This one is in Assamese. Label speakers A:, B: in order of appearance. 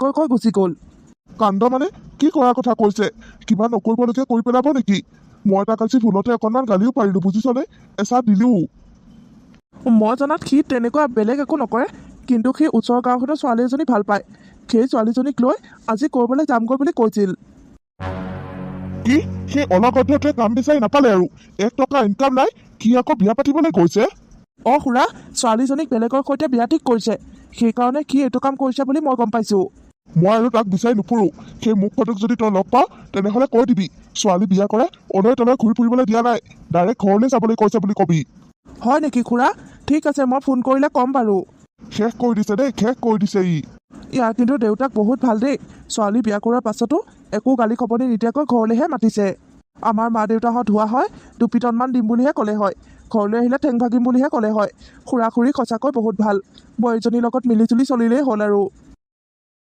A: কৈ গুচি গ'ল।
B: কাণ্ড মানে কি কৰাৰ কথা কৈছে? কিবা নকৰিবলগীয়া কৰি পেলাব নেকি? মই তাক আজি ভুলতে অকণমান গালিও পাৰিলোঁ, বুজিছনে? এচাহ দিলোঁ।
A: মই জনাত সি তেনেকুৱা বেলেগ একো নকৰে, কিন্তু সি ওচৰৰ গাঁওখনৰ ছোৱালী এজনী ভাল পায়। সেই ছোৱালীজনীক লৈ আজি ক'ৰবালৈ যামগৈ বুলি কৈছিল।
B: কি? সেই অনাগধ্যটোৱে কাম বিচাৰি নাপালে আৰু 1 টকা ইনকাম নাই, সি আকৌ বিয়া পাতিবলৈ গৈছে?
A: খুৰা, ছোৱালীজনীক বেলেগৰ সৈতে বিয়া ঠিক কৰিছে, সেইকাৰণে সি এইটো কাম কৰিছে বুলি মই গম পাইছোঁ।
B: মই আৰু তাক বিচাৰি নুফুৰোঁ। সেই মুখ ফটোক যদি তই লগ পাৱ তেনেহ'লে কৈ দিবি, ছোৱালী বিয়া কৰে অনয় তনয় ঘূৰি ফুৰিবলৈ দিয়া নাই, ডাইৰেক্ট ঘৰলৈ যাবলৈ কৈছে বুলি কবি।
A: হয় নেকি খুৰা? ঠিক আছে, মই ফোন কৰিলে ক'ম বাৰু।
B: শেষ কৰি দিছে দেই, শেষ কৰি দিছে ই।
A: ইয়াৰ কিন্তু দেউতাক বহুত ভাল দেই। ছোৱালী বিয়া কৰাৰ পাছতো একো গালি খপনি নিদিয়াকৈ ঘৰলৈহে মাতিছে। আমাৰ মা দেউতাহঁত হোৱা হয় 2 পিটনমান দিম বুলিহে ক'লে হয়, ঘৰলৈ আহিলে ঠেং ভাগিম বুলিহে ক'লে হয়। খুৰা খুৰী সঁচাকৈ বহুত ভাল, বোৱাৰীজনীৰ লগত মিলি জুলি চলিলেই হ'ল আৰু।